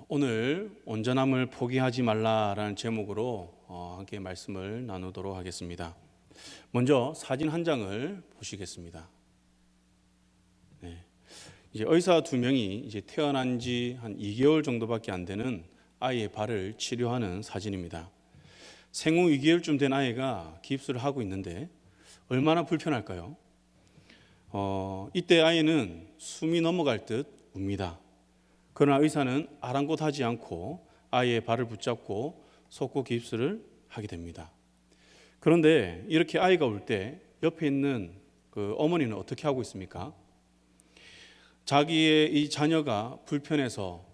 오늘 온전함을 포기하지 말라라는 제목으로 함께 말씀을 나누도록 하겠습니다. 먼저 사진 한 장을 보시겠습니다. 이제 의사 두 명이 이제 태어난 지 한 2개월 정도밖에 안 되는 아이의 발을 치료하는 사진입니다. 생후 2개월쯤 된 아이가 깁스를 하고 있는데 얼마나 불편할까요? 이때 아이는 숨이 넘어갈 듯 웁니다. 그러나 의사는 아랑곳하지 않고 아이의 발을 붙잡고 속고 깁스를 하게 됩니다. 그런데 이렇게 아이가 울 때 옆에 있는 그 어머니는 어떻게 하고 있습니까? 자기의 이 자녀가 불편해서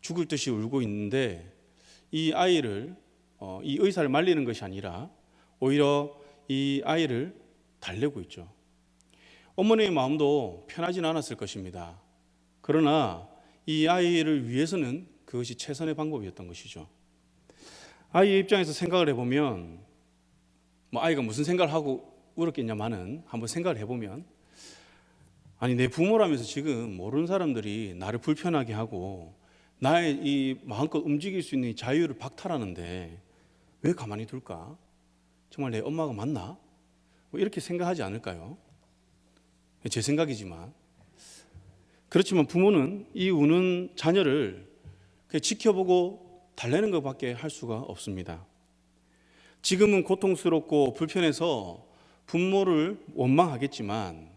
죽을 듯이 울고 있는데 이 아이를 이 의사를 말리는 것이 아니라 오히려 이 아이를 달래고 있죠. 어머니의 마음도 편하지는 않았을 것입니다. 그러나 이 아이를 위해서는 그것이 최선의 방법이었던 것이죠. 아이의 입장에서 생각을 해보면 아이가 무슨 생각을 하고 울었겠냐마는 한번 생각을 해보면 아니 내 부모라면서 지금 모르는 사람들이 나를 불편하게 하고 나의 이 마음껏 움직일 수 있는 자유를 박탈하는데 왜 가만히 둘까? 정말 내 엄마가 맞나? 이렇게 생각하지 않을까요? 제 생각이지만 그렇지만 부모는 이 우는 자녀를 그냥 지켜보고 달래는 것밖에 할 수가 없습니다. 지금은 고통스럽고 불편해서 부모를 원망하겠지만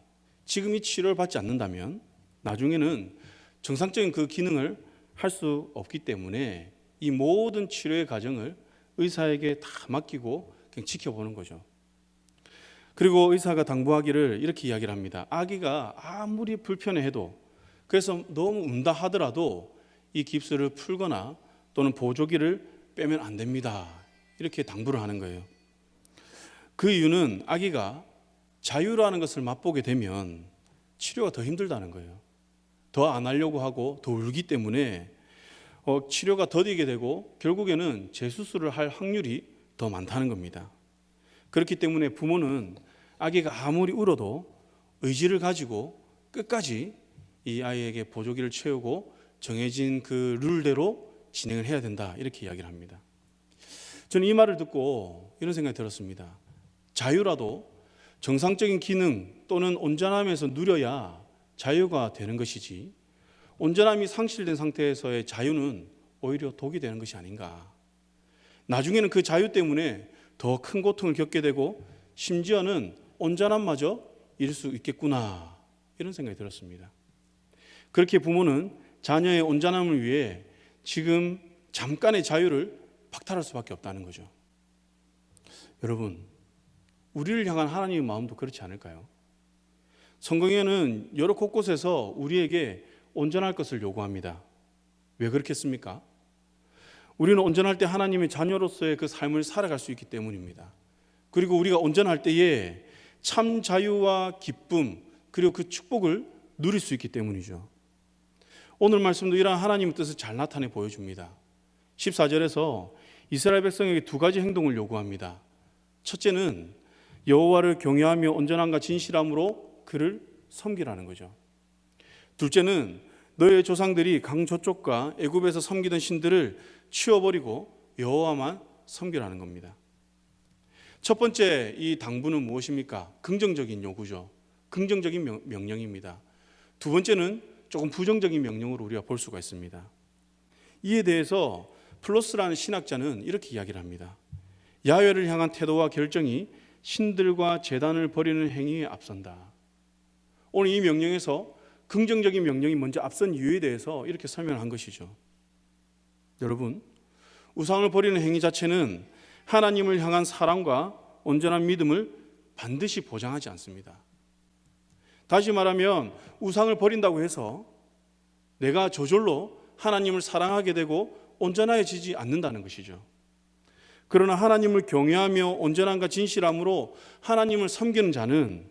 지금 이 치료를 받지 않는다면 나중에는 정상적인 그 기능을 할 수 없기 때문에 이 모든 치료의 과정을 의사에게 다 맡기고 그냥 지켜보는 거죠. 그리고 의사가 당부하기를 이렇게 이야기를 합니다. 아기가 아무리 불편해해도 그래서 너무 운다 하더라도 이 깁스를 풀거나 또는 보조기를 빼면 안 됩니다. 이렇게 당부를 하는 거예요. 그 이유는 아기가 자유라는 것을 맛보게 되면 치료가 더 힘들다는 거예요. 더 안 하려고 하고 더 울기 때문에 치료가 더디게 되고 결국에는 재수술을 할 확률이 더 많다는 겁니다. 그렇기 때문에 부모는 아기가 아무리 울어도 의지를 가지고 끝까지 이 아이에게 보조기를 채우고 정해진 그 룰대로 진행을 해야 된다 이렇게 이야기를 합니다. 저는 이 말을 듣고 이런 생각이 들었습니다. 자유라도 정상적인 기능 또는 온전함에서 누려야 자유가 되는 것이지 온전함이 상실된 상태에서의 자유는 오히려 독이 되는 것이 아닌가. 나중에는 그 자유 때문에 더 큰 고통을 겪게 되고 심지어는 온전함마저 잃을 수 있겠구나 이런 생각이 들었습니다. 그렇게 부모는 자녀의 온전함을 위해 지금 잠깐의 자유를 박탈할 수밖에 없다는 거죠. 여러분, 우리를 향한 하나님의 마음도 그렇지 않을까요? 성경에는 여러 곳곳에서 우리에게 온전할 것을 요구합니다. 왜 그렇겠습니까? 우리는 온전할 때 하나님의 자녀로서의 그 삶을 살아갈 수 있기 때문입니다. 그리고 우리가 온전할 때에 참 자유와 기쁨 그리고 그 축복을 누릴 수 있기 때문이죠. 오늘 말씀도 이러한 하나님의 뜻을 잘 나타내 보여줍니다. 14절에서 이스라엘 백성에게 두 가지 행동을 요구합니다. 첫째는 여호와를 경외하며 온전함과 진실함으로 그를 섬기라는 거죠. 둘째는 너의 조상들이 강 저쪽과 애굽에서 섬기던 신들을 치워버리고 여호와만 섬기라는 겁니다. 첫 번째 이 당부는 무엇입니까? 긍정적인 요구죠. 긍정적인 명령입니다. 두 번째는 조금 부정적인 명령으로 우리가 볼 수가 있습니다. 이에 대해서 플로스라는 신학자는 이렇게 이야기를 합니다. 야훼를 향한 태도와 결정이 신들과 제단을 버리는 행위에 앞선다. 오늘 이 명령에서 긍정적인 명령이 먼저 앞선 이유에 대해서 이렇게 설명한 것이죠. 여러분, 우상을 버리는 행위 자체는 하나님을 향한 사랑과 온전한 믿음을 반드시 보장하지 않습니다. 다시 말하면 우상을 버린다고 해서 내가 저절로 하나님을 사랑하게 되고 온전해지지 않는다는 것이죠. 그러나 하나님을 경외하며 온전함과 진실함으로 하나님을 섬기는 자는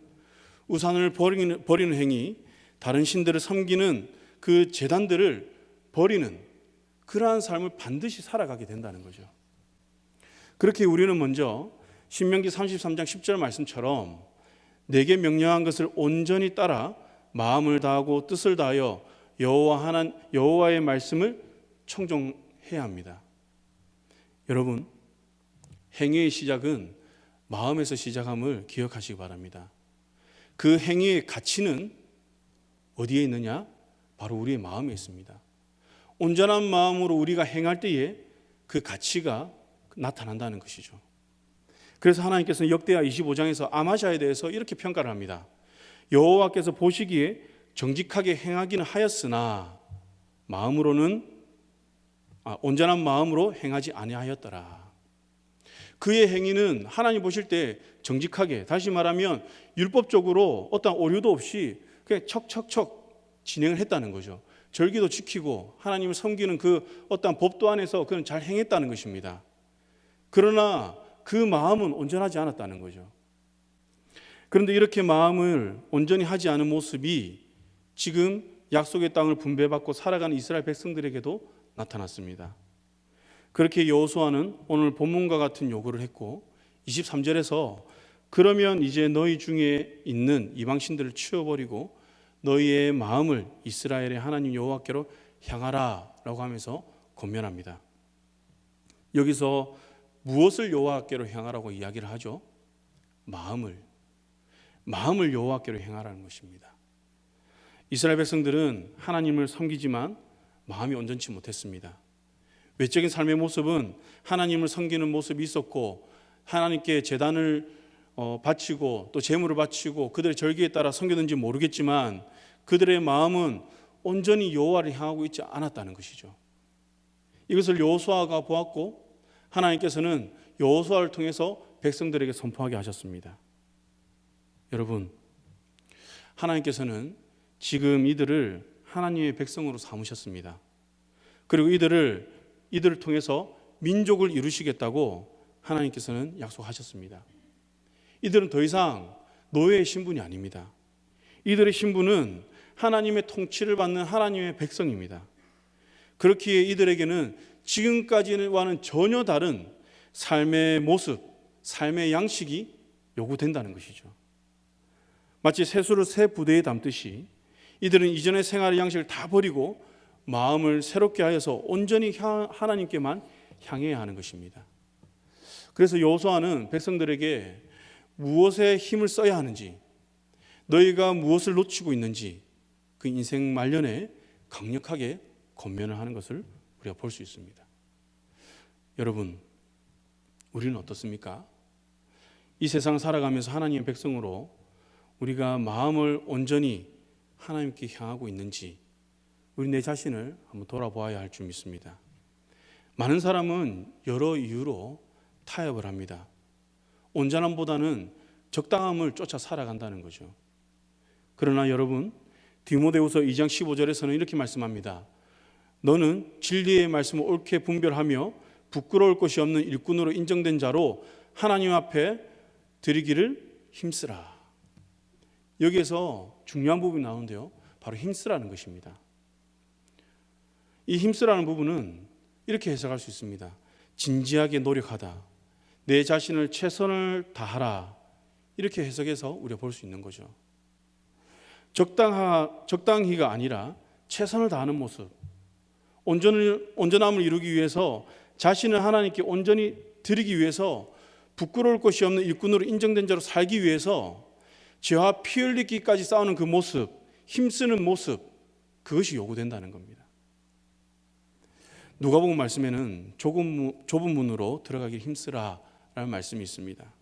우상을 버리는 행위, 다른 신들을 섬기는 그 제단들을 버리는 그러한 삶을 반드시 살아가게 된다는 거죠. 그렇게 우리는 먼저 신명기 33장 10절 말씀처럼 내게 명령한 것을 온전히 따라 마음을 다하고 뜻을 다하여 여호와의 말씀을 청정해야 합니다. 여러분, 행위의 시작은 마음에서 시작함을 기억하시기 바랍니다. 그 행위의 가치는 어디에 있느냐? 바로 우리의 마음에 있습니다. 온전한 마음으로 우리가 행할 때에 그 가치가 나타난다는 것이죠. 그래서 하나님께서는 역대하 25장에서 아마샤에 대해서 이렇게 평가를 합니다. 여호와께서 보시기에 정직하게 행하기는 하였으나 온전한 마음으로 행하지 아니하였더라. 그의 행위는 하나님 보실 때 정직하게, 다시 말하면 율법적으로 어떤 오류도 없이 그냥 척척척 진행을 했다는 거죠. 절기도 지키고 하나님을 섬기는 그 어떤 법도 안에서 그는 잘 행했다는 것입니다. 그러나 그 마음은 온전하지 않았다는 거죠. 그런데 이렇게 마음을 온전히 하지 않은 모습이 지금 약속의 땅을 분배받고 살아가는 이스라엘 백성들에게도 나타났습니다. 그렇게 여호수아는 오늘 본문과 같은 요구를 했고 23절에서 그러면 이제 너희 중에 있는 이방신들을 치워버리고 너희의 마음을 이스라엘의 하나님 여호와께로 향하라 라고 하면서 권면합니다. 여기서 무엇을 여호와께로 향하라고 이야기를 하죠? 마음을 여호와께로 향하라는 것입니다. 이스라엘 백성들은 하나님을 섬기지만 마음이 온전치 못했습니다. 외적인 삶의 모습은 하나님을 섬기는 모습이 있었고 하나님께 제단을 바치고 또 제물을 바치고 그들의 절기에 따라 섬겼는지 모르겠지만 그들의 마음은 온전히 여호와를 향하고 있지 않았다는 것이죠. 이것을 여호수아가 보았고 하나님께서는 여호수아를 통해서 백성들에게 선포하게 하셨습니다. 여러분, 하나님께서는 지금 이들을 하나님의 백성으로 삼으셨습니다. 그리고 이들을 통해서 민족을 이루시겠다고 하나님께서는 약속하셨습니다. 이들은 더 이상 노예의 신분이 아닙니다. 이들의 신분은 하나님의 통치를 받는 하나님의 백성입니다. 그렇기에 이들에게는 지금까지와는 전혀 다른 삶의 모습, 삶의 양식이 요구된다는 것이죠. 마치 새수를 새 부대에 담듯이 이들은 이전의 생활의 양식을 다 버리고 마음을 새롭게 하여서 온전히 하나님께만 향해야 하는 것입니다. 그래서 여호수아는 백성들에게 무엇에 힘을 써야 하는지, 너희가 무엇을 놓치고 있는지 그 인생 말년에 강력하게 권면을 하는 것을 우리가 볼 수 있습니다. 여러분, 우리는 어떻습니까? 이 세상을 살아가면서 하나님의 백성으로 우리가 마음을 온전히 하나님께 향하고 있는지 우리 내 자신을 한번 돌아보아야 할 줄 믿습니다. 많은 사람은 여러 이유로 타협을 합니다. 온전함보다는 적당함을 쫓아 살아간다는 거죠. 그러나 여러분, 디모데후서 2장 15절에서는 이렇게 말씀합니다. 너는 진리의 말씀을 옳게 분별하며 부끄러울 것이 없는 일꾼으로 인정된 자로 하나님 앞에 드리기를 힘쓰라. 여기에서 중요한 부분이 나오는데요, 바로 힘쓰라는 것입니다. 이 힘쓰라는 부분은 이렇게 해석할 수 있습니다. 진지하게 노력하다, 내 자신을 최선을 다하라, 이렇게 해석해서 우리가 볼 수 있는 거죠. 적당히가 아니라 최선을 다하는 모습, 온전함을 이루기 위해서 자신을 하나님께 온전히 드리기 위해서 부끄러울 것이 없는 일꾼으로 인정된 자로 살기 위해서 죄와 피 흘리기까지 싸우는 그 모습, 힘쓰는 모습, 그것이 요구된다는 겁니다. 누가복음 말씀에는 좁은 문으로 들어가기 힘쓰라 라는 말씀이 있습니다.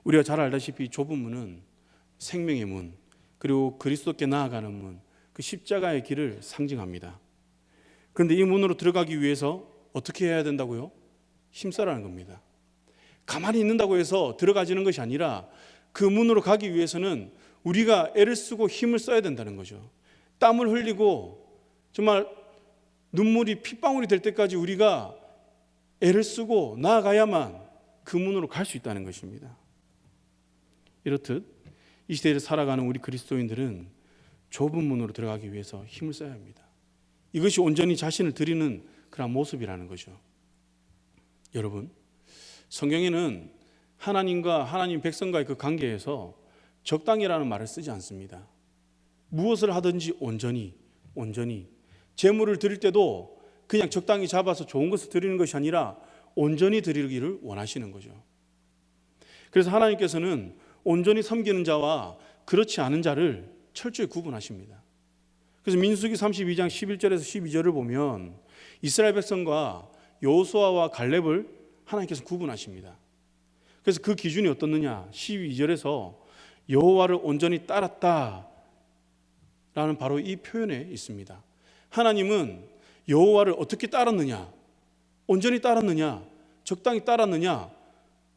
우리가 잘 알다시피 좁은 문은 생명의 문, 그리고 그리스도께 나아가는 문, 그 십자가의 길을 상징합니다. 그런데 이 문으로 들어가기 위해서 어떻게 해야 된다고요? 힘써라는 겁니다. 가만히 있는다고 해서 들어가지는 것이 아니라 그 문으로 가기 위해서는 우리가 애를 쓰고 힘을 써야 된다는 거죠. 땀을 흘리고 정말 눈물이 핏방울이 될 때까지 우리가 애를 쓰고 나아가야만 그 문으로 갈 수 있다는 것입니다. 이렇듯 이 시대를 살아가는 우리 그리스도인들은 좁은 문으로 들어가기 위해서 힘을 써야 합니다. 이것이 온전히 자신을 드리는 그런 모습이라는 거죠. 여러분, 성경에는 하나님과 하나님 백성과의 그 관계에서 적당이라는 말을 쓰지 않습니다. 무엇을 하든지 온전히, 재물을 드릴 때도 그냥 적당히 잡아서 좋은 것을 드리는 것이 아니라 온전히 드리기를 원하시는 거죠. 그래서 하나님께서는 온전히 섬기는 자와 그렇지 않은 자를 철저히 구분하십니다. 그래서 민수기 32장 11절에서 12절을 보면 이스라엘 백성과 여호수아와 갈렙을 하나님께서 구분하십니다. 그래서 그 기준이 어떻느냐? 12절에서 여호와를 온전히 따랐다 라는 바로 이 표현에 있습니다. 하나님은 여호와를 어떻게 따랐느냐, 온전히 따랐느냐, 적당히 따랐느냐,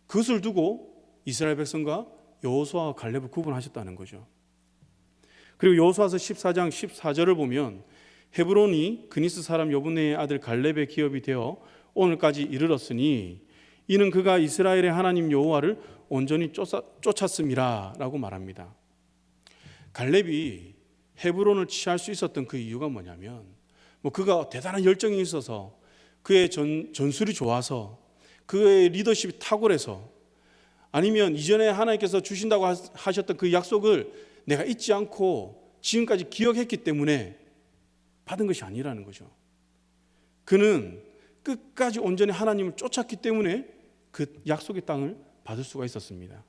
그것을 두고 이스라엘 백성과 여호수아와 갈렙을 구분하셨다는 거죠. 그리고 여호수아서 14장 14절을 보면 헤브론이 그니스 사람 여분네의 아들 갈렙의 기업이 되어 오늘까지 이르렀으니 이는 그가 이스라엘의 하나님 여호와를 온전히 쫓았음이라 라고 말합니다. 갈렙이 헤브론을 취할 수 있었던 그 이유가 뭐냐면 그가 대단한 열정이 있어서 그의 전술이 좋아서 그의 리더십이 탁월해서 아니면 이전에 하나님께서 주신다고 하셨던 그 약속을 내가 잊지 않고 지금까지 기억했기 때문에 받은 것이 아니라는 거죠. 그는 끝까지 온전히 하나님을 쫓았기 때문에 그 약속의 땅을 받을 수가 있었습니다.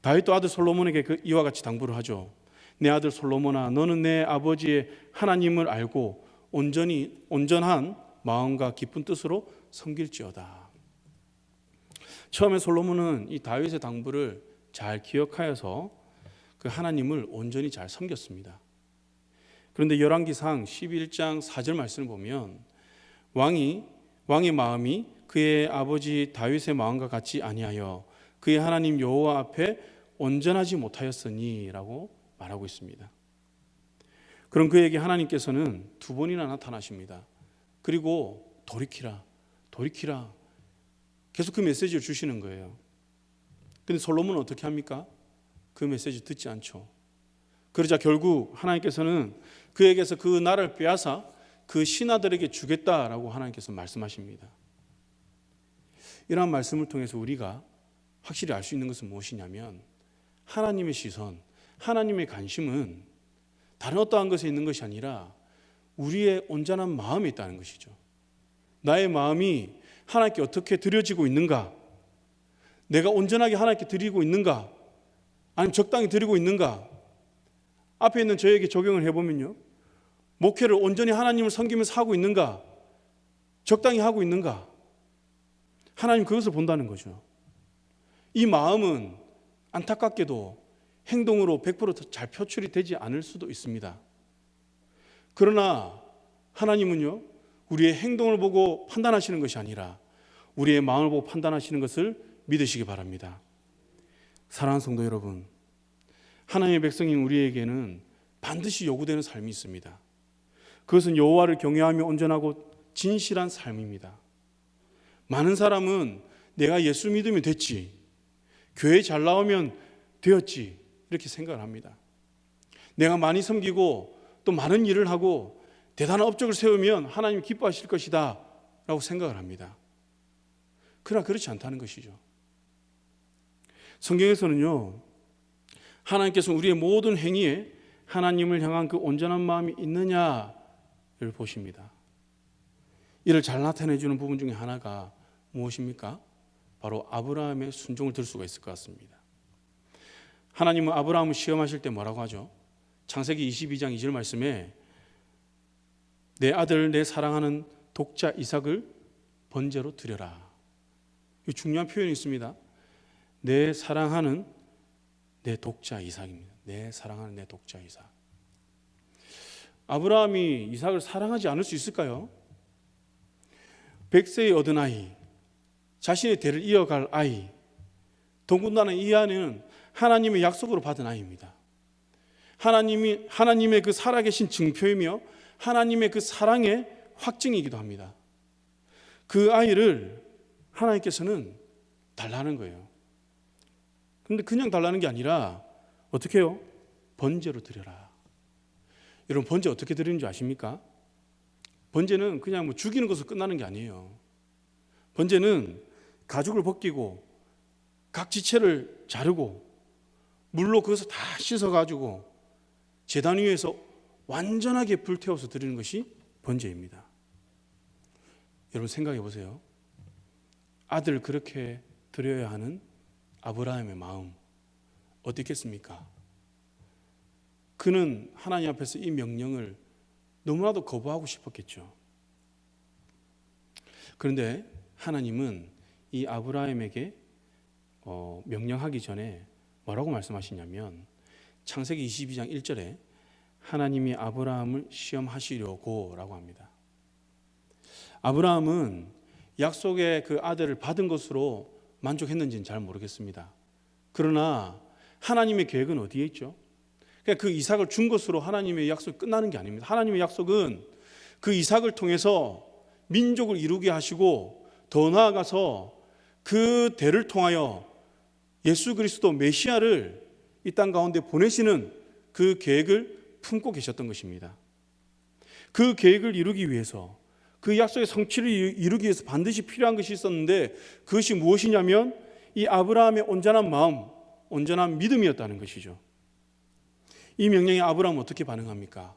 다윗도 아들 솔로몬에게 이와 같이 당부를 하죠. 내 아들 솔로몬아, 너는 내 아버지의 하나님을 알고 온전한 마음과 깊은 뜻으로 섬길지어다. 처음에 솔로몬은 이 다윗의 당부를 잘 기억하여서 그 하나님을 온전히 잘 섬겼습니다. 그런데 열왕기상 11장 4절 말씀을 보면 왕의 마음이 그의 아버지 다윗의 마음과 같지 아니하여 그의 하나님 여호와 앞에 온전하지 못하였으니 라고 말하고 있습니다. 그럼 그에게 하나님께서는 두 번이나 나타나십니다. 그리고 돌이키라 계속 그 메시지를 주시는 거예요. 그런데 솔로몬은 어떻게 합니까? 그 메시지 듣지 않죠. 그러자 결국 하나님께서는 그에게서 그 나라를 빼앗아 그 신하들에게 주겠다라고 하나님께서 말씀하십니다. 이러한 말씀을 통해서 우리가 확실히 알 수 있는 것은 무엇이냐면 하나님의 시선, 하나님의 관심은 다른 어떠한 것에 있는 것이 아니라 우리의 온전한 마음에 있다는 것이죠. 나의 마음이 하나님께 어떻게 드려지고 있는가, 내가 온전하게 하나님께 드리고 있는가, 아니면 적당히 드리고 있는가. 앞에 있는 저에게 적용을 해보면요, 목회를 온전히 하나님을 섬기면서 하고 있는가, 적당히 하고 있는가, 하나님 그것을 본다는 거죠. 이 마음은 안타깝게도 행동으로 100%잘 표출이 되지 않을 수도 있습니다. 그러나 하나님은요, 우리의 행동을 보고 판단하시는 것이 아니라 우리의 마음을 보고 판단하시는 것을 믿으시기 바랍니다. 사랑하는 성도 여러분, 하나님의 백성인 우리에게는 반드시 요구되는 삶이 있습니다. 그것은 여호와를 경외하며 온전하고 진실한 삶입니다. 많은 사람은 내가 예수 믿으면 됐지, 교회 잘 나오면 되었지, 이렇게 생각을 합니다. 내가 많이 섬기고 또 많은 일을 하고 대단한 업적을 세우면 하나님이 기뻐하실 것이다 라고 생각을 합니다. 그러나 그렇지 않다는 것이죠. 성경에서는요, 하나님께서 우리의 모든 행위에 하나님을 향한 그 온전한 마음이 있느냐를 보십니다. 이를 잘 나타내주는 부분 중에 하나가 무엇입니까? 바로 아브라함의 순종을 들 수가 있을 것 같습니다. 하나님은 아브라함을 시험하실 때 뭐라고 하죠? 창세기 22장 2절 말씀에 내 아들 내 사랑하는 독자 이삭을 번제로 드려라. 이 중요한 표현이 있습니다. 내 사랑하는 내 독자 이삭입니다. 내 사랑하는 내 독자 이삭. 아브라함이 이삭을 사랑하지 않을 수 있을까요? 100세에 얻은 아이, 자신의 대를 이어갈 아이, 더군다나 이 아이는 하나님의 약속으로 받은 아이입니다. 하나님의 그 살아계신 증표이며 하나님의 그 사랑의 확증이기도 합니다. 그 아이를 하나님께서는 달라는 거예요. 그런데 그냥 달라는 게 아니라 어떻게 해요? 번제로 드려라. 여러분, 번제 어떻게 드리는 줄 아십니까? 번제는 그냥 죽이는 것으로 끝나는 게 아니에요. 번제는 가죽을 벗기고 각 지체를 자르고 물로 그것을 다 씻어가지고 제단 위에서 완전하게 불태워서 드리는 것이 번제입니다. 여러분 생각해 보세요. 아들 그렇게 드려야 하는 아브라함의 마음 어떻겠습니까? 그는 하나님 앞에서 이 명령을 너무나도 거부하고 싶었겠죠. 그런데 하나님은 이 아브라함에게 명령하기 전에 뭐라고 말씀하시냐면 창세기 22장 1절에 하나님이 아브라함을 시험하시려고 라고 합니다. 아브라함은 약속의 그 아들을 받은 것으로 만족했는지는 잘 모르겠습니다. 그러나 하나님의 계획은 어디에 있죠? 그 이삭을 준 것으로 하나님의 약속이 끝나는 게 아닙니다. 하나님의 약속은 그 이삭을 통해서 민족을 이루게 하시고 더 나아가서 그 대를 통하여 예수 그리스도 메시아를 이 땅 가운데 보내시는 그 계획을 품고 계셨던 것입니다. 그 계획을 이루기 위해서 그 약속의 성취를 이루기 위해서 반드시 필요한 것이 있었는데 그것이 무엇이냐면 이 아브라함의 온전한 마음, 온전한 믿음이었다는 것이죠. 이 명령에 아브라함은 어떻게 반응합니까?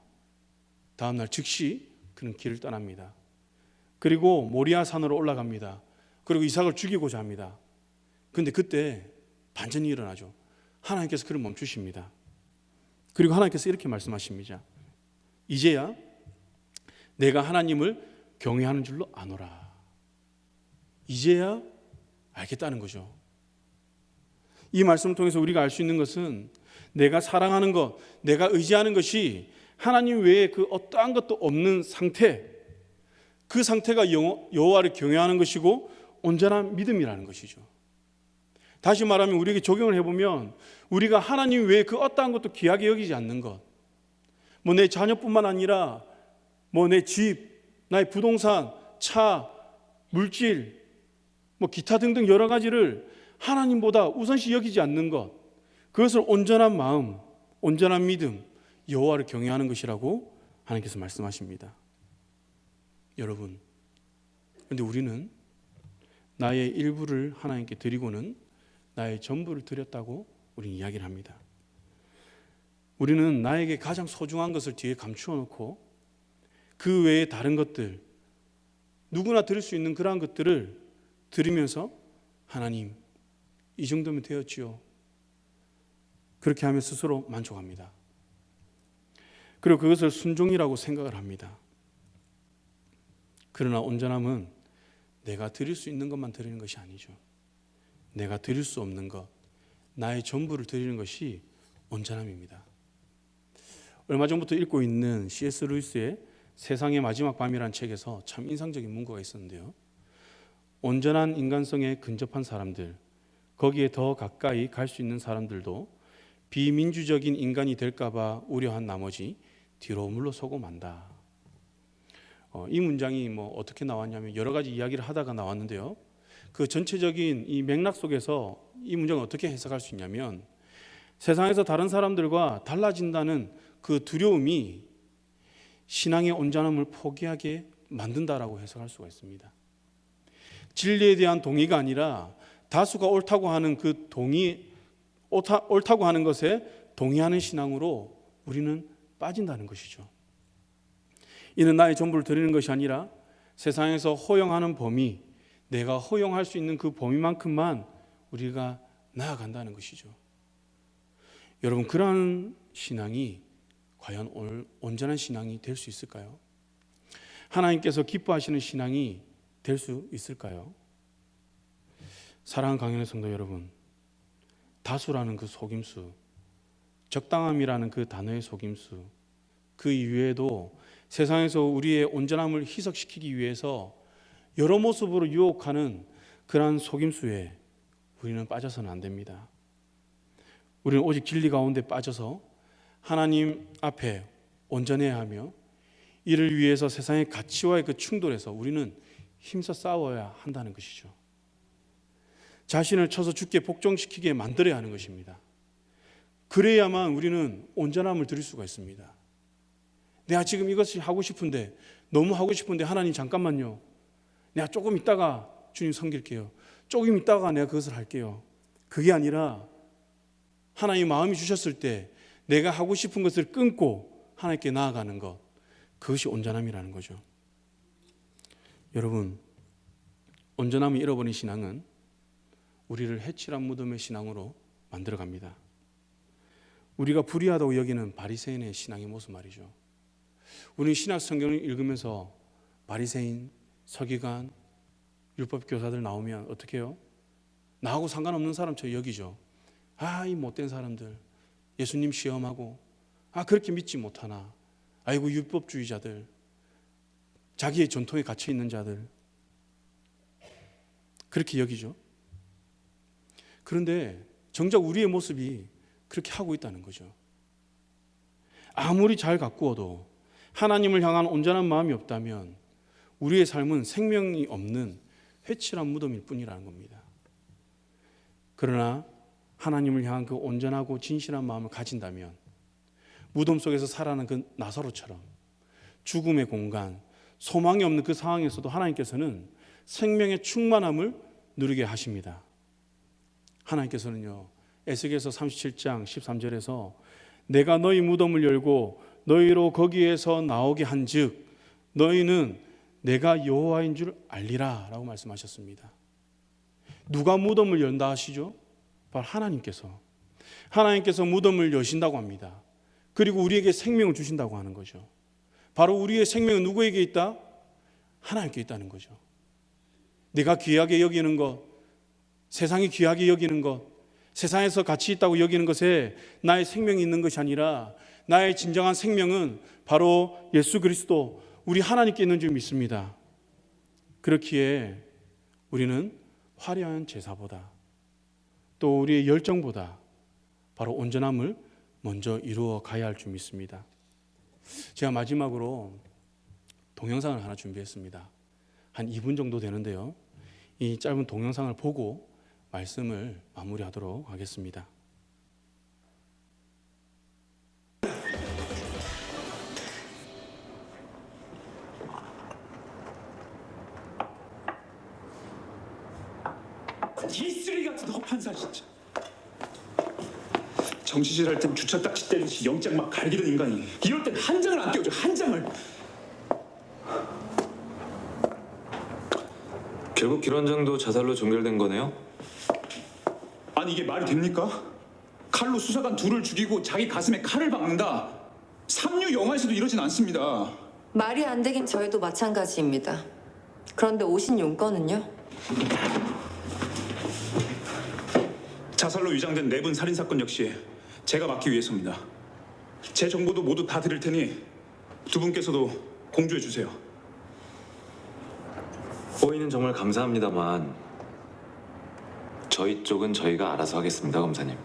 다음 날 즉시 그는 길을 떠납니다. 그리고 모리아 산으로 올라갑니다. 그리고 이삭을 죽이고자 합니다. 그런데 그때 반전이 일어나죠. 하나님께서 그를 멈추십니다. 그리고 하나님께서 이렇게 말씀하십니다. 이제야 내가 하나님을 경외하는 줄로 아노라. 이제야 알겠다는 거죠. 이 말씀을 통해서 우리가 알 수 있는 것은 내가 사랑하는 것, 내가 의지하는 것이 하나님 외에 그 어떠한 것도 없는 상태, 그 상태가 여호와를 경외하는 것이고 온전한 믿음이라는 것이죠. 다시 말하면 우리에게 적용을 해보면 우리가 하나님 외에 그 어떠한 것도 귀하게 여기지 않는 것, 뭐 내 자녀뿐만 아니라 뭐 내 집, 나의 부동산, 차, 물질, 뭐 기타 등등 여러 가지를 하나님보다 우선시 여기지 않는 것, 그것을 온전한 마음, 온전한 믿음, 여호와를 경외하는 것이라고 하나님께서 말씀하십니다. 여러분, 그런데 우리는 나의 일부를 하나님께 드리고는 나의 전부를 드렸다고 우리는 이야기를 합니다. 우리는 나에게 가장 소중한 것을 뒤에 감추어 놓고 그 외에 다른 것들, 누구나 드릴 수 있는 그러한 것들을 드리면서 하나님, 이 정도면 되었지요. 그렇게 하며 스스로 만족합니다. 그리고 그것을 순종이라고 생각을 합니다. 그러나 온전함은 내가 드릴 수 있는 것만 드리는 것이 아니죠. 내가 드릴 수 없는 것, 나의 전부를 드리는 것이 온전함입니다. 얼마 전부터 읽고 있는 C.S. 루이스의 세상의 마지막 밤이라는 책에서 참 인상적인 문구가 있었는데요. 온전한 인간성에 근접한 사람들, 거기에 더 가까이 갈 수 있는 사람들도 비민주적인 인간이 될까 봐 우려한 나머지 뒤로 물러서고 만다. 이 문장이 어떻게 나왔냐면 여러 가지 이야기를 하다가 나왔는데요. 그 전체적인 이 맥락 속에서 이 문장을 어떻게 해석할 수 있냐면 세상에서 다른 사람들과 달라진다는 그 두려움이 신앙의 온전함을 포기하게 만든다라고 해석할 수가 있습니다. 진리에 대한 동의가 아니라 다수가 옳다고 하는 그 옳다고 하는 것에 동의하는 신앙으로 우리는 빠진다는 것이죠. 이는 나의 전부를 드리는 것이 아니라 세상에서 허용하는 범위, 내가 허용할 수 있는 그 범위만큼만 우리가 나아간다는 것이죠. 여러분, 그러한 신앙이 과연 온전한 신앙이 될 수 있을까요? 하나님께서 기뻐하시는 신앙이 될 수 있을까요? 사랑하는 강연의 성도 여러분, 다수라는 그 속임수, 적당함이라는 그 단어의 속임수, 그 이외에도 세상에서 우리의 온전함을 희석시키기 위해서 여러 모습으로 유혹하는 그러한 속임수에 우리는 빠져서는 안 됩니다. 우리는 오직 진리 가운데 빠져서 하나님 앞에 온전해야 하며 이를 위해서 세상의 가치와의 그 충돌에서 우리는 힘써 싸워야 한다는 것이죠. 자신을 쳐서 죽게 복종시키게 만들어야 하는 것입니다. 그래야만 우리는 온전함을 드릴 수가 있습니다. 내가 지금 이것이 하고 싶은데, 너무 하고 싶은데 하나님 잠깐만요. 내가 조금 있다가 주님 섬길게요. 조금 있다가 내가 그것을 할게요. 그게 아니라 하나님 마음이 주셨을 때 내가 하고 싶은 것을 끊고 하나님께 나아가는 것, 그것이 온전함이라는 거죠. 여러분, 온전함을 잃어버린 신앙은 우리를 해칠한 무덤의 신앙으로 만들어갑니다. 우리가 불의하다고 여기는 바리새인의 신앙의 모습 말이죠. 우리는 신약 성경을 읽으면서 바리새인, 서기관, 율법 교사들 나오면 어떻게 해요? 나하고 상관없는 사람처럼 여기죠. 이 못된 사람들, 예수님 시험하고, 그렇게 믿지 못하나, 아이고 율법주의자들, 자기의 전통에 갇혀 있는 자들, 그렇게 여기죠. 그런데 정작 우리의 모습이 그렇게 하고 있다는 거죠. 아무리 잘 가꾸어도 하나님을 향한 온전한 마음이 없다면 우리의 삶은 생명이 없는 회칠한 무덤일 뿐이라는 겁니다. 그러나 하나님을 향한 그 온전하고 진실한 마음을 가진다면 무덤 속에서 살아가는 그 나사로처럼 죽음의 공간, 소망이 없는 그 상황에서도 하나님께서는 생명의 충만함을 누리게 하십니다. 하나님께서는요, 에스겔서 37장 13절에서 내가 너희 무덤을 열고 너희로 거기에서 나오게 한즉 너희는 내가 여호와인 줄 알리라 라고 말씀하셨습니다. 누가 무덤을 연다 하시죠? 바로 하나님께서 무덤을 여신다고 합니다. 그리고 우리에게 생명을 주신다고 하는 거죠. 바로 우리의 생명은 누구에게 있다? 하나님께 있다는 거죠. 내가 귀하게 여기는 것, 세상이 귀하게 여기는 것, 세상에서 가치 있다고 여기는 것에 나의 생명이 있는 것이 아니라 나의 진정한 생명은 바로 예수 그리스도, 우리 하나님께 있는 줄 믿습니다. 그렇기에 우리는 화려한 제사보다 또 우리의 열정보다 바로 온전함을 먼저 이루어 가야 할 줄 믿습니다. 제가 마지막으로 동영상을 하나 준비했습니다. 한 2분 정도 되는데요. 이 짧은 동영상을 보고 말씀을 마무리하도록 하겠습니다. 이 쓰레기 같은 허판사 진짜. 정치질할 땐 주차 딱지 떼듯이 영장 막 갈기는 인간이 이럴 땐 한 장을 안 떼어줘. 한 장을. 결국 길원장도 자살로 종결된 거네요? 아니 이게 말이 됩니까? 칼로 수사관 둘을 죽이고 자기 가슴에 칼을 박는다. 삼류 영화에서도 이러진 않습니다. 말이 안 되긴 저희도 마찬가지입니다. 그런데 오신 용건은요? 자살로 위장된 내분 살인사건 역시 제가 막기 위해서입니다. 제 정보도 모두 다 드릴 테니 두 분께서도 공조해 주세요. 호의는 정말 감사합니다만 저희 쪽은 저희가 알아서 하겠습니다, 검사님.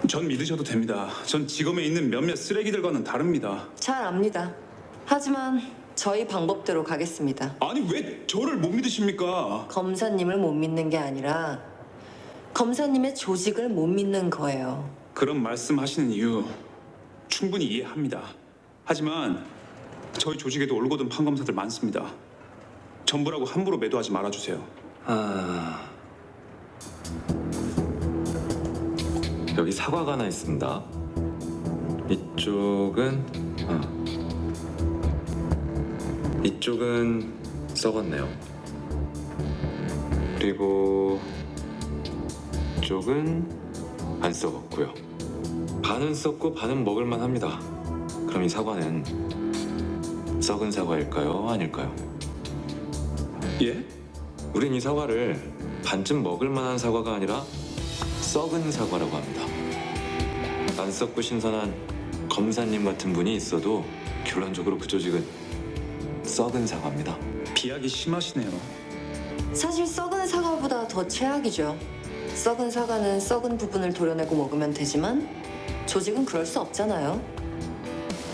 전 믿으셔도 됩니다. 전 지검에 있는 몇몇 쓰레기들과는 다릅니다. 잘 압니다. 하지만 저희 방법대로 가겠습니다. 아니 왜 저를 못 믿으십니까? 검사님을 못 믿는 게 아니라 검사님의 조직을 못 믿는 거예요. 그런 말씀하시는 이유 충분히 이해합니다. 하지만 저희 조직에도 올곧은 판검사들 많습니다. 전부라고 함부로 매도하지 말아주세요. 여기 사과가 하나 있습니다. 이쪽은 썩었네요. 그리고 이쪽은 안 썩었고요. 반은 썩고 반은 먹을만 합니다. 그럼 이 사과는 썩은 사과일까요? 아닐까요? 예? 우린 이 사과를 반쯤 먹을 만한 사과가 아니라 썩은 사과라고 합니다. 안 썩고 신선한 검사님 같은 분이 있어도 결론적으로 그 조직은 썩은 사과입니다. 비약이 심하시네요. 사실 썩은 사과보다 더 최악이죠. 썩은 사과는 썩은 부분을 도려내고 먹으면 되지만 조직은 그럴 수 없잖아요.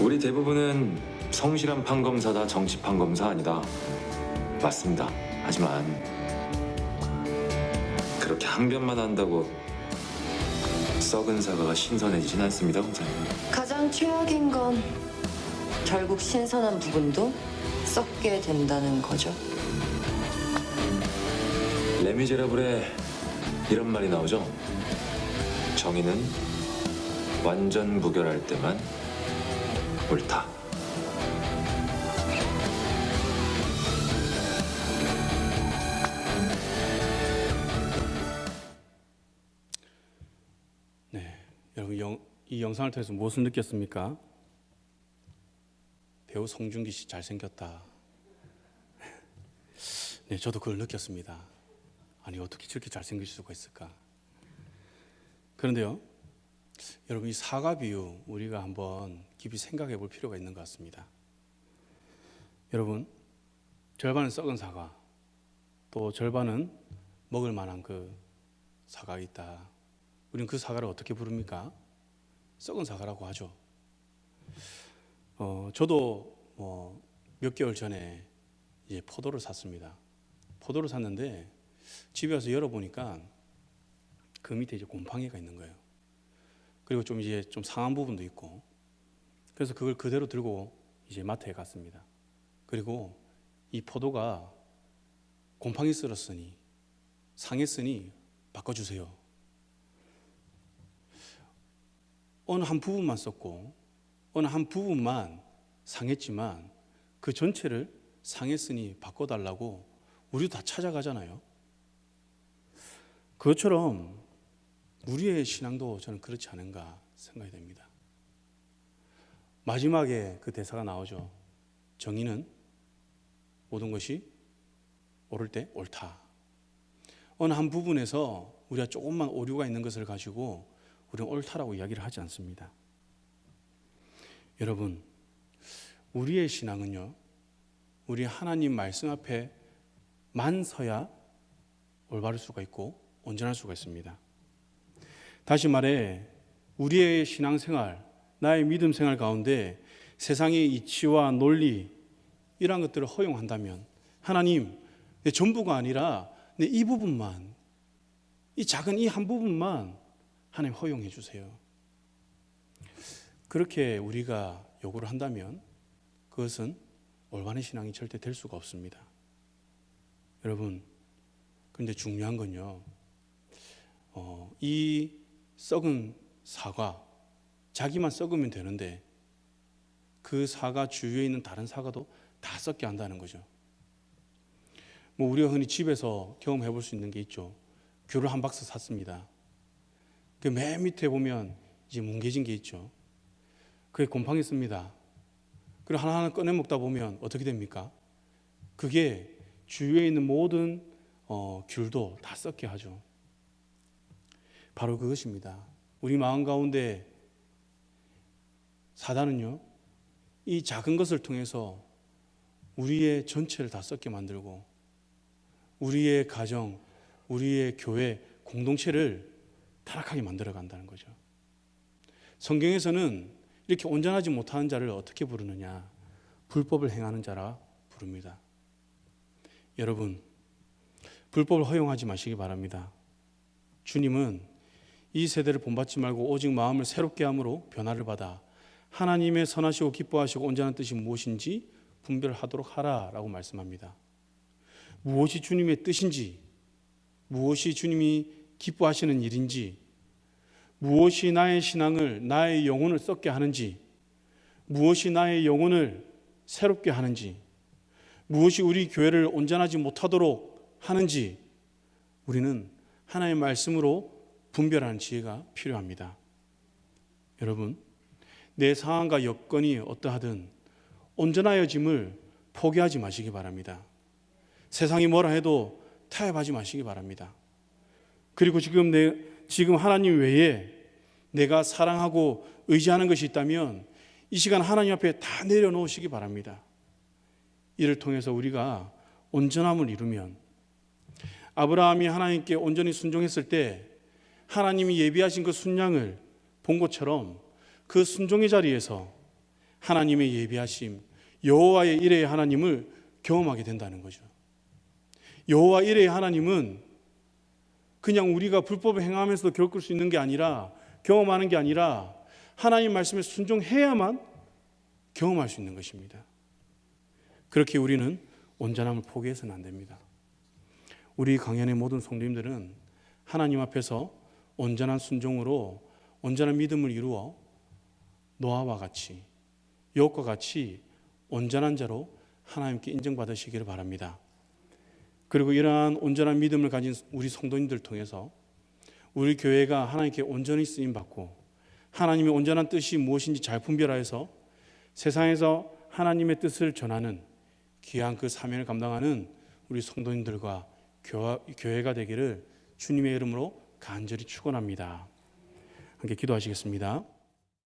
우리 대부분은 성실한 판검사다, 정치 판검사 아니다. 맞습니다. 하지만 그렇게 항변만 한다고 썩은 사과가 신선해지진 않습니다, 검사님. 가장 최악인 건 결국 신선한 부분도 썩게 된다는 거죠. 레미제라블에 이런 말이 나오죠. 정의는 완전 무결할 때만 옳다. 이 영상을 통해서 무엇을 느꼈습니까? 배우 송중기 씨 잘생겼다. 네, 저도 그걸 느꼈습니다. 아니, 어떻게 저렇게 잘생길 수가 있을까? 그런데요, 여러분, 이 사과 비유 우리가 한번 깊이 생각해 볼 필요가 있는 것 같습니다. 여러분, 절반은 썩은 사과, 또 절반은 먹을 만한 그 사과가 있다. 우리는 그 사과를 어떻게 부릅니까? 썩은 사과라고 하죠. 저도 몇 개월 전에 이제 포도를 샀습니다. 포도를 샀는데 집에 와서 열어보니까 그 밑에 이제 곰팡이가 있는 거예요. 그리고 좀 이제 좀 상한 부분도 있고, 그래서 그걸 그대로 들고 이제 마트에 갔습니다. 그리고 이 포도가 곰팡이 쓸었으니, 상했으니 바꿔주세요. 어느 한 부분만 썼고 어느 한 부분만 상했지만 그 전체를 상했으니 바꿔달라고 우리도 다 찾아가잖아요. 그것처럼 우리의 신앙도 저는 그렇지 않은가 생각이 됩니다. 마지막에 그 대사가 나오죠. 정의는 모든 것이 옳을 때 옳다. 어느 한 부분에서 우리가 조금만 오류가 있는 것을 가지고 우리는 옳다라고 이야기를 하지 않습니다. 여러분, 우리의 신앙은요, 우리 하나님 말씀 앞에만 서야 올바를 수가 있고 온전할 수가 있습니다. 다시 말해, 우리의 신앙생활, 나의 믿음 생활 가운데 세상의 이치와 논리 이러한 것들을 허용한다면 하나님, 내 전부가 아니라 내 이 부분만, 이 작은 이 한 부분만 하나님 허용해 주세요. 그렇게 우리가 요구를 한다면 그것은 올바른 신앙이 절대 될 수가 없습니다. 여러분, 그런데 중요한 건요, 이 썩은 사과, 자기만 썩으면 되는데 그 사과 주위에 있는 다른 사과도 다 썩게 한다는 거죠. 우리가 흔히 집에서 경험해 볼 수 있는 게 있죠. 귤을 한 박스 샀습니다. 그 맨 밑에 보면 이제 뭉개진 게 있죠. 그게 곰팡이 씁니다. 그리고 하나하나 꺼내 먹다 보면 어떻게 됩니까? 그게 주위에 있는 모든 귤도 다 썩게 하죠. 바로 그것입니다. 우리 마음 가운데 사단은요, 이 작은 것을 통해서 우리의 전체를 다 썩게 만들고 우리의 가정, 우리의 교회, 공동체를 타락하게 만들어 간다는 거죠. 성경에서는 이렇게 온전하지 못하는 자를 어떻게 부르느냐? 불법을 행하는 자라 부릅니다. 여러분, 불법을 허용하지 마시기 바랍니다. 주님은 이 세대를 본받지 말고 오직 마음을 새롭게 함으로 변화를 받아 하나님의 선하시고 기뻐하시고 온전한 뜻이 무엇인지 분별하도록 하라라고 말씀합니다. 무엇이 주님의 뜻인지, 무엇이 주님이 기뻐하시는 일인지, 무엇이 나의 신앙을, 나의 영혼을 썩게 하는지, 무엇이 나의 영혼을 새롭게 하는지, 무엇이 우리 교회를 온전하지 못하도록 하는지 우리는 하나님의 말씀으로 분별하는 지혜가 필요합니다. 여러분, 내 상황과 여건이 어떠하든 온전하여짐을 포기하지 마시기 바랍니다. 세상이 뭐라 해도 타협하지 마시기 바랍니다. 그리고 지금 하나님 외에 내가 사랑하고 의지하는 것이 있다면 이 시간 하나님 앞에 다 내려놓으시기 바랍니다. 이를 통해서 우리가 온전함을 이루면, 아브라함이 하나님께 온전히 순종했을 때 하나님이 예비하신 그 순양을 본 것처럼 그 순종의 자리에서 하나님의 예비하심, 여호와의 이레의 하나님을 경험하게 된다는 거죠. 여호와 이레의 하나님은 그냥 우리가 불법을 행하면서도 겪을 수 있는 게 아니라, 경험하는 게 아니라 하나님 말씀에 순종해야만 경험할 수 있는 것입니다. 그렇게 우리는 온전함을 포기해서는 안 됩니다. 우리 강연의 모든 성도님들은 하나님 앞에서 온전한 순종으로 온전한 믿음을 이루어 노아와 같이, 욥과 같이 온전한 자로 하나님께 인정받으시기를 바랍니다. 그리고 이러한 온전한 믿음을 가진 우리 성도님들 통해서 우리 교회가 하나님께 온전히 쓰임받고 하나님의 온전한 뜻이 무엇인지 잘 분별하여서 세상에서 하나님의 뜻을 전하는 귀한 그 사명을 감당하는 우리 성도님들과 교회가 되기를 주님의 이름으로 간절히 축원합니다. 함께 기도하시겠습니다.